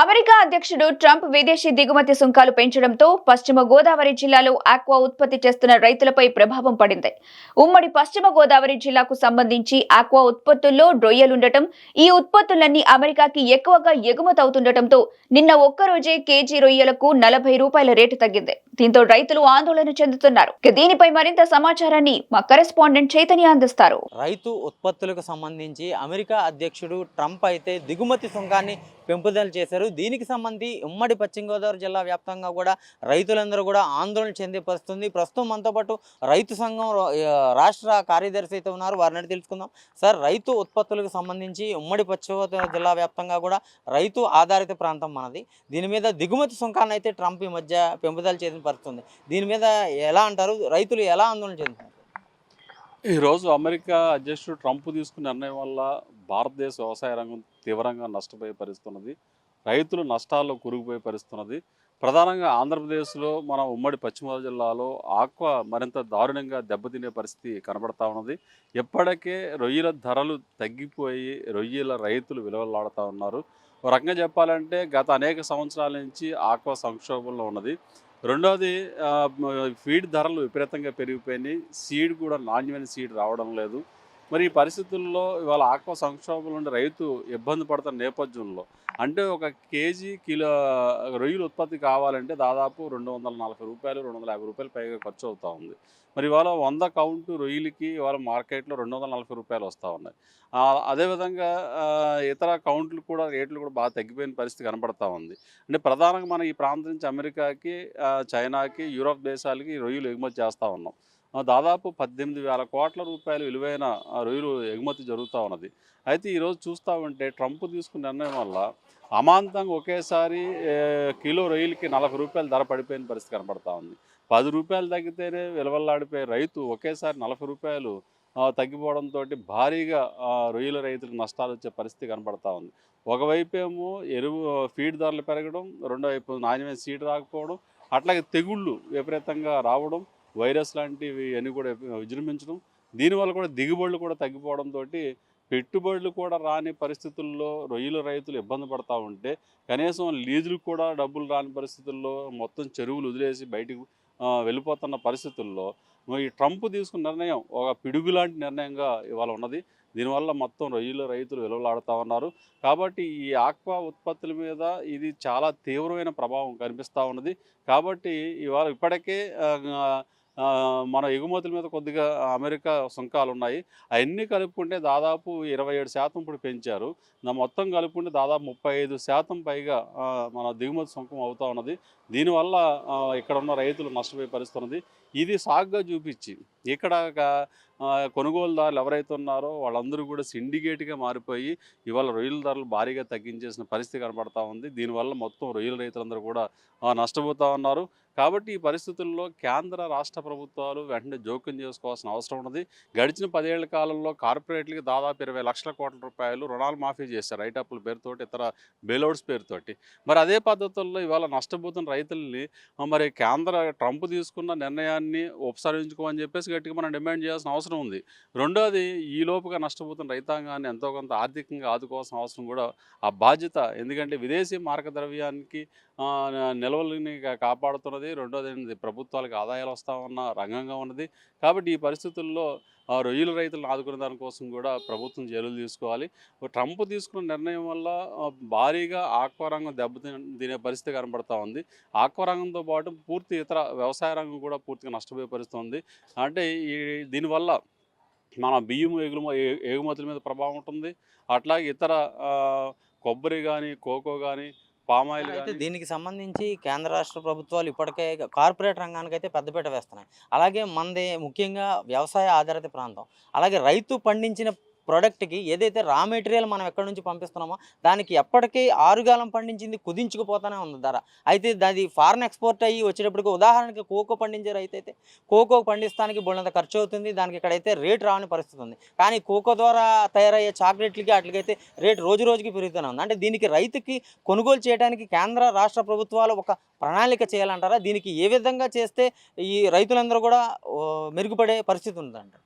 America అధ్యక్షుడు Trump విదేశీ దిగుమతి సుంకాలు పెంచడంతో పశ్చిమ గోదావరి జిల్లాలో ఆక్వా ఉత్పత్తి చేస్తున్న రైతులపై ప్రభావం పడింది. ఉమ్మడి పశ్చిమ గోదావరి జిల్లాకు సంబంధించి ఆక్వా ఉత్పత్తుల్లో రొయ్యలుండటం, ఈ ఉత్పత్తులన్నీ అమెరికాకి ఎక్కువగా ఎగుమతి అవుతుండటంతో నిన్న ఒక్కరోజే కేజీ రొయ్యలకు ₹40 రేటు తగ్గింది. దీంతో రైతులు ఆందోళన చెందుతున్నారు. దీనిపై మరింత సమాచారాన్ని మా కరెస్పాండెంట్ చైతన్య అందిస్తారు. రైతు ఉత్పత్తులకు సంబంధించి అమెరికా అధ్యక్షుడు ట్రంప్ అయితే దిగుమతి సుంకాన్ని పెంపుదల చేశారు. దీనికి సంబంధించి ఉమ్మడి పశ్చిమ గోదావరి జిల్లా వ్యాప్తంగా కూడా రైతులందరూ కూడా ఆందోళన చెందే పరిస్థితుంది. ప్రస్తుతం మనతో పాటు రైతు సంఘం రాష్ట్ర కార్యదర్శి అయితే ఉన్నారు. వారిని తెలుసుకుందాం. సార్, రైతు ఉత్పత్తులకు సంబంధించి ఉమ్మడి పశ్చిమ గోదావరి జిల్లా వ్యాప్తంగా కూడా రైతు ఆధారిత ప్రాంతం మనది. దీని మీద దిగుమతి సుంకాన్ని అయితే ట్రంప్ ఈ మధ్య పెంపుదల చేసిన పరిస్థితుంది. దీని మీద ఎలా అంటారు? రైతులు ఎలా ఆందోళన చెందుతున్నారు? ఈరోజు అమెరికా అధ్యక్షుడు ట్రంప్ తీసుకున్న నిర్ణయం వల్ల భారతదేశ వ్యవసాయ రంగం తీవ్రంగా నష్టపోయే పరిస్థితున్నది. రైతులు నష్టాల్లో కూరుకుపోయే పరిస్థితున్నది. ప్రధానంగా ఆంధ్రప్రదేశ్లో మన ఉమ్మడి పశ్చిమ గోదావరి జిల్లాలో ఆక్వా మరింత దారుణంగా దెబ్బతినే పరిస్థితి కనబడతా ఉన్నది. ఎప్పటికే రొయ్యల ధరలు తగ్గిపోయి రొయ్యల రైతులు విలువలాడుతూ ఉన్నారు. ఒక రకంగా చెప్పాలంటే గత అనేక సంవత్సరాల నుంచి ఆక్వా సంక్షోభంలో ఉన్నది. రెండోది, ఫీడ్ ధరలు విపరీతంగా పెరిగిపోయినాయి. సీడ్ కూడా నాణ్యమైన సీడ్ రావడం లేదు. మరి ఈ పరిస్థితుల్లో ఇవాళ ఆక్వా సంక్షోభం నుండి రైతు ఇబ్బంది పడుతున్న నేపథ్యంలో అంటే ఒక కిలో రొయ్యలు ఉత్పత్తి కావాలంటే దాదాపు ₹240, ₹250 పైగా ఖర్చు అవుతూ ఉంది. మరి ఇవాళ 100 కౌంటు రొయ్యలకి ఇవాళ మార్కెట్లో ₹240 వస్తూ ఉన్నాయి. అదేవిధంగా ఇతర కౌంట్లు కూడా రేట్లు కూడా బాగా తగ్గిపోయిన పరిస్థితి కనబడతా ఉంది. అంటే ప్రధానంగా మనం ఈ ప్రాంతం నుంచి అమెరికాకి, చైనాకి, యూరోప్ దేశాలకి రొయ్యలు ఎగుమతి చేస్తూ ఉన్నాం. దాదాపు ₹18,000 కోట్ల విలువైన రొయ్యలు ఎగుమతి జరుగుతూ ఉన్నది. అయితే ఈరోజు చూస్తూ ఉంటే ట్రంప్ తీసుకున్న నిర్ణయం వల్ల అమాంతంగా ఒకేసారి కిలో రొయ్యలకి ₹40 ధర పడిపోయిన పరిస్థితి కనబడతా ఉంది. ₹10 తగ్గితేనే విలువలాడిపోయే రైతు ఒకేసారి ₹40 తగ్గిపోవడంతో భారీగా రొయ్యల రైతులకు నష్టాలు వచ్చే పరిస్థితి కనబడతా ఉంది. ఒకవైపు ఏమో ఫీడ్ ధరలు పెరగడం, రెండో వైపు నాణ్యమైన సీడ్ రాకపోవడం, అట్లాగే తెగుళ్ళు విపరీతంగా రావడం, వైరస్ లాంటివి అన్నీ కూడా విజృంభించడం, దీనివల్ల కూడా దిగుబడులు కూడా తగ్గిపోవడంతో పెట్టుబడులు కూడా రాని పరిస్థితుల్లో రొయ్యల రైతులు ఇబ్బంది పడతా ఉంటే కనీసం లీజులకు కూడా డబ్బులు రాని పరిస్థితుల్లో మొత్తం చెరువులు వదిలేసి బయటకు వెళ్ళిపోతున్న పరిస్థితుల్లో ఈ ట్రంప్ తీసుకున్న నిర్ణయం ఒక పిడుగు లాంటి నిర్ణయంగా ఇవాళ ఉన్నది. దీనివల్ల మొత్తం రొయ్యల రైతులు విలువలాడుతూ ఉన్నారు. కాబట్టి ఈ ఆక్వా ఉత్పత్తుల మీద ఇది చాలా తీవ్రమైన ప్రభావం కనిపిస్తూ ఉన్నది. కాబట్టి ఇవాళ ఇప్పటికే మన ఎగుమతుల మీద కొద్దిగా అమెరికా సుంకాలు ఉన్నాయి. అవన్నీ కలుపుకుంటే దాదాపు 27% ఇప్పుడు పెంచారు. మొత్తం కలుపుకుంటే దాదాపు 35% పైగా మన దిగుమతి సుంకం అవుతూ ఉన్నది. దీనివల్ల ఇక్కడ ఉన్న రైతులు నష్టపోయే పరిస్థితి ఉన్నది. ఇది సాగ్గా చూపించి ఇక్కడ కొనుగోలుదారులు ఎవరైతే ఉన్నారో వాళ్ళందరూ కూడా సిండికేట్గా మారిపోయి ఇవాళ రొయ్యల ధరలు భారీగా తగ్గించేసిన పరిస్థితి కనబడతా ఉంది. దీనివల్ల మొత్తం రొయ్యల రైతులందరూ కూడా నష్టపోతూ ఉన్నారు. కాబట్టి ఈ పరిస్థితుల్లో కేంద్ర రాష్ట్ర ప్రభుత్వాలు వెంటనే జోక్యం చేసుకోవాల్సిన అవసరం ఉన్నది. గడిచిన 10 ఏళ్ల కాలంలో కార్పొరేట్లకి దాదాపు ₹20 లక్షల కోట్ల రుణాలు మాఫీ చేశారు, రైటప్ల పేరుతోటి, ఇతర బెయిలౌట్స్ పేరుతోటి. మరి అదే పద్ధతుల్లో ఇవాళ నష్టపోతున్న రైతుల్ని మరి ట్రంప్ తీసుకున్న నిర్ణయాన్ని ఉపసంహరించుకోమని చెప్పేసి గట్టిగా మనం డిమాండ్ చేయాల్సిన అవసరం ఉంది. రెండోది, ఈ లోపుగా నష్టపోతున్న రైతాంగాన్ని ఎంతో కొంత ఆర్థికంగా ఆదుకోవాల్సిన అవసరం కూడా ఆ బాధ్యత. ఎందుకంటే విదేశీ మార్గద్రవ్యానికి నిల్వలని కాపాడుతున్నది. రెండోది, ప్రభుత్వాలకు ఆదాయాలు వస్తూ ఉన్న రంగంగా ఉన్నది. కాబట్టి ఈ పరిస్థితుల్లో రొయ్యల రైతులను ఆదుకునే దానికోసం కూడా ప్రభుత్వం చర్యలు తీసుకోవాలి. ట్రంప్ తీసుకున్న నిర్ణయం వల్ల భారీగా ఆక్వా రంగం తినే పరిస్థితి కనబడతా ఉంది. ఆక్వా రంగంతో పాటు పూర్తి ఇతర వ్యవసాయ రంగం కూడా పూర్తిగా నష్టపోయే పరిస్థితి ఉంది. అంటే దీనివల్ల మన బియ్యం ఎగుమతుల మీద ప్రభావం ఉంటుంది. అట్లాగే ఇతర కొబ్బరి కానీ, కోకో కానీ, పామాయిల్. అయితే దీనికి సంబంధించి కేంద్ర రాష్ట్ర ప్రభుత్వాలు ఇప్పటికే కార్పొరేట్ రంగానికి అయితే పెద్దపీట వేస్తున్నాయి. అలాగే మనది ముఖ్యంగా వ్యవసాయ ఆధారిత ప్రాంతం. అలాగే రైతు పండించిన ప్రోడక్ట్కి ఏదైతే రా మెటీరియల్ మనం ఎక్కడి నుంచి పంపిస్తున్నామో దానికి ఎప్పటికీ ఆరుగాలం పండించింది కుదించుకుపోతూనే ఉంది ధర. అయితే అది ఫారెన్ ఎక్స్పోర్ట్ అయ్యి వచ్చేటప్పటికి, ఉదాహరణకి కోకో పండించే రైతు అయితే కోకో పండిస్తానికి బోళ్ళంత ఖర్చు అవుతుంది. దానికి ఇక్కడైతే రేటు రాని పరిస్థితి ఉంది. కానీ కోకో ద్వారా తయారయ్యే చాక్లెట్లకి వాటికైతే రేటు రోజు రోజుకి పెరుగుతూనే ఉంది. అంటే దీనికి రైతుకి కొనుగోలు చేయడానికి కేంద్ర రాష్ట్ర ప్రభుత్వాలు ఒక ప్రణాళిక చేయాలంటారా? దీనికి ఏ విధంగా చేస్తే ఈ రైతులందరూ కూడా మెరుగుపడే పరిస్థితి ఉందంటారు?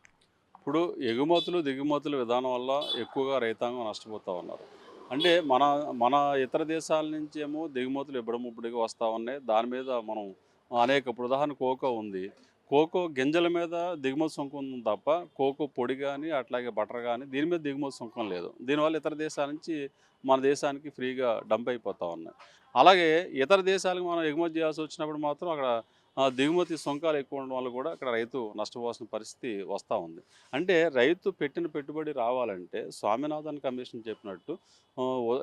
ఇప్పుడు ఎగుమతులు దిగుమతుల విధానం వల్ల ఎక్కువగా రైతాంగం నష్టపోతూ ఉన్నారు. అంటే మన మన ఇతర దేశాల నుంచి ఏమో దిగుమతులు ఇబ్బడిముబ్బడిగా వస్తూ ఉన్నాయి. దాని మీద మనం అనేక ఇప్పుడు ఉదాహరణ కోకో ఉంది. కోకో గింజల మీద దిగుమతి సుంకం ఉంది తప్ప కోకో పొడి కానీ అట్లాగే బటర్ కానీ దీని మీద దిగుమతి సుంకం లేదు. దీనివల్ల ఇతర దేశాల నుంచి మన దేశానికి ఫ్రీగా డంప్ అయిపోతూ ఉన్నాయి. అలాగే ఇతర దేశాలకు మనం ఎగుమతి చేయాల్సి వచ్చినప్పుడు మాత్రం అక్కడ దిగుమతి సుంకాలు ఎక్కువ ఉండడం వల్ల కూడా అక్కడ రైతు నష్టపోవాల్సిన పరిస్థితి వస్తూ ఉంది. అంటే రైతు పెట్టిన పెట్టుబడి రావాలంటే స్వామినాథన్ కమిషన్ చెప్పినట్టు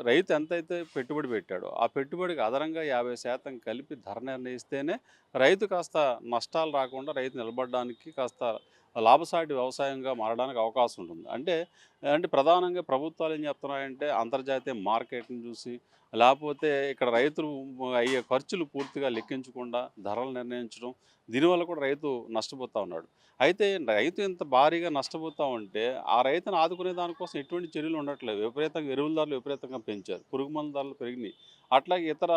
రైతు ఎంతైతే పెట్టుబడి పెట్టాడో ఆ పెట్టుబడికి అదనంగా 50% కలిపి ధర నిర్ణయిస్తేనే రైతు కాస్త నష్టాలు రాకుండా రైతు నిలబడడానికి కాస్త లాభసాటి వ్యవసాయంగా మారడానికి అవకాశం ఉంటుంది. అంటే అంటే ప్రధానంగా ప్రభుత్వాలు ఏం చెప్తున్నాయంటే అంతర్జాతీయ మార్కెట్ని చూసి లేకపోతే ఇక్కడ రైతులు అయ్యే ఖర్చులు పూర్తిగా లెక్కించకుండా ధరలు నిర్ణయించడం, దీనివల్ల కూడా రైతు నష్టపోతూ ఉన్నాడు. అయితే రైతు ఇంత భారీగా నష్టపోతూ ఉంటే ఆ రైతును ఆదుకునే దానికోసం ఎటువంటి చర్యలు ఉండట్లేదు. విపరీతంగా ఎరువుల ధరలు విపరీతంగా పెంచారు, పురుగు మందుల ధరలు పెరిగినాయి, అట్లాగే ఇతర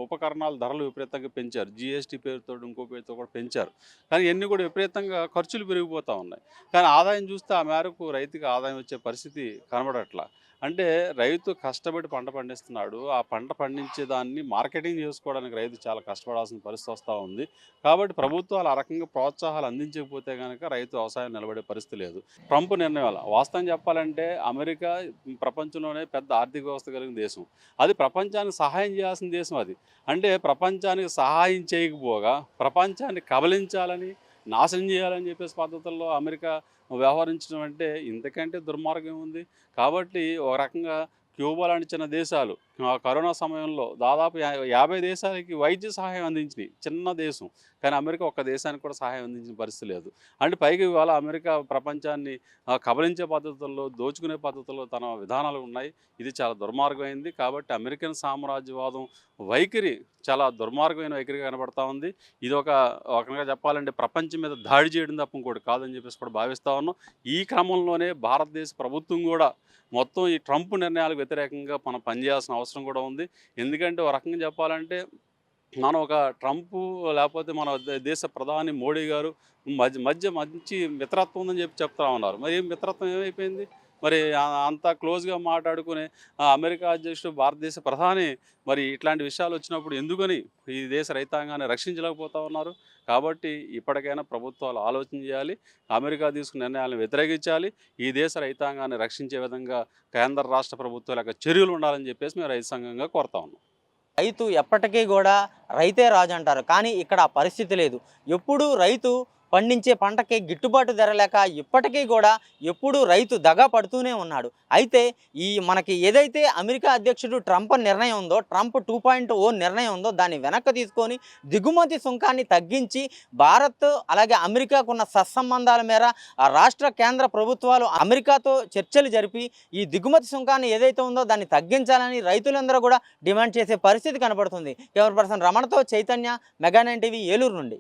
ఉపకరణాల ధరలు విపరీతంగా పెంచారు, జిఎస్టీ పేరుతో ఇంకో పేరుతో కూడా పెంచారు. కానీ ఇవన్నీ కూడా విపరీతంగా ఖర్చులు పెరిగిపోతూ ఉన్నాయి. కానీ ఆదాయం చూస్తే ఆ మేరకు రైతుకి ఆదాయం వచ్చే పరిస్థితి కనబడట్లా. అంటే రైతు కష్టపడి పంట పండిస్తున్నాడు, ఆ పంట పండించే దాన్ని మార్కెటింగ్ చేసుకోవడానికి రైతు చాలా కష్టపడాల్సిన పరిస్థితి వస్తూ ఉంది. కాబట్టి ప్రభుత్వాలు ఆ రకంగా ప్రోత్సాహాలు అందించకపోతే కనుక రైతు వ్యవసాయం నిలబడే పరిస్థితి లేదు. ట్రంప్ నిర్ణయం వల్ల వాస్తవం చెప్పాలంటే అమెరికా ప్రపంచంలోనే పెద్ద ఆర్థిక వ్యవస్థ కలిగిన దేశం. అది ప్రపంచానికి సహాయం చేయాల్సిన దేశం అది. అంటే ప్రపంచానికి సహాయం చేయకపోగా ప్రపంచాన్ని కబలించాలని, నాశనం చేయాలని చెప్పేసి పద్ధతుల్లో అమెరికా వ్యవహరించడం అంటే ఇంతకంటే దుర్మార్గం ఉంది. కాబట్టి ఒక రకంగా క్యూబా లాంటి చిన్న దేశాలు కరోనా సమయంలో దాదాపు 50 దేశాలకి వైద్య సహాయం అందించినాయి. చిన్న దేశం, కానీ అమెరికా ఒక్క దేశానికి కూడా సహాయం అందించిన పరిస్థితి లేదు. అంటే పైగా ఇవాళ అమెరికా ప్రపంచాన్ని కబలించే పద్ధతుల్లో, దోచుకునే పద్ధతుల్లో తన విధానాలు ఉన్నాయి. ఇది చాలా దుర్మార్గమైంది. కాబట్టి అమెరికన్ సామ్రాజ్యవాదం వైఖరి చాలా దుర్మార్గమైన వైఖరిగా కనబడతా ఉంది. ఇది ఒక రకంగా చెప్పాలంటే ప్రపంచం మీద దాడి చేయడం తప్ప ఇంకోటి కాదని చెప్పేసి కూడా భావిస్తూ ఉన్నాం. ఈ క్రమంలోనే భారతదేశ ప్రభుత్వం కూడా మొత్తం ఈ ట్రంప్ నిర్ణయాలకు వ్యతిరేకంగా మనం పనిచేయాల్సిన అవసరం కూడా ఉంది. ఎందుకంటే ఒక రకంగా చెప్పాలంటే మనం ఒక ట్రంప్ లేకపోతే మన దేశ ప్రధాని మోడీ గారు మంచి మిత్రత్వం ఉందని చెప్తా ఉన్నారు. మరి మిత్రత్వం ఏమైపోయింది? మరి అంత క్లోజ్గా మాట్లాడుకునే అమెరికా అధ్యక్షుడు భారతదేశ ప్రధాని మరి ఇట్లాంటి విషయాలు వచ్చినప్పుడు ఎందుకని ఈ దేశ రైతాంగాన్ని రక్షించలేకపోతా ఉన్నారు? కాబట్టి ఇప్పటికైనా ప్రభుత్వాలు ఆలోచన చేయాలి, అమెరికా తీసుకున్న నిర్ణయాలను వ్యతిరేకించాలి, ఈ దేశ రైతాంగాన్ని రక్షించే విధంగా కేంద్ర రాష్ట్ర ప్రభుత్వాల యొక్క చర్యలు ఉండాలని చెప్పేసి మేము రైతు సంఘంగా కోరుతా ఉన్నాం. రైతు ఎప్పటికీ కూడా రైతే రాజు అంటారు, కానీ ఇక్కడ ఆ పరిస్థితి లేదు. ఎప్పుడు రైతు పండించే పంటకి గిట్టుబాటు ధర లేక ఇప్పటికీ కూడా ఎప్పుడు రైతు దగా పడుతూనే ఉన్నాడు. అయితే ఈ మనకి ఏదైతే అమెరికా అధ్యక్షుడు ట్రంప్ నిర్ణయం ఉందో, ట్రంప్ 2.0 నిర్ణయం ఉందో, దాన్ని వెనక్కి తీసుకొని దిగుమతి సుంకాన్ని తగ్గించి భారత్ అలాగే అమెరికాకున్న సత్సంబంధాల మేర ఆ రాష్ట్ర కేంద్ర ప్రభుత్వాలు అమెరికాతో చర్చలు జరిపి ఈ దిగుమతి సుంకాన్ని ఏదైతే ఉందో దాన్ని తగ్గించాలని రైతులందరూ కూడా డిమాండ్ చేసే పరిస్థితి కనబడుతుంది. కెమెరా పర్సన్ రమణతో చైతన్య, మెగా 9 టీవీ, ఏలూరు నుండి.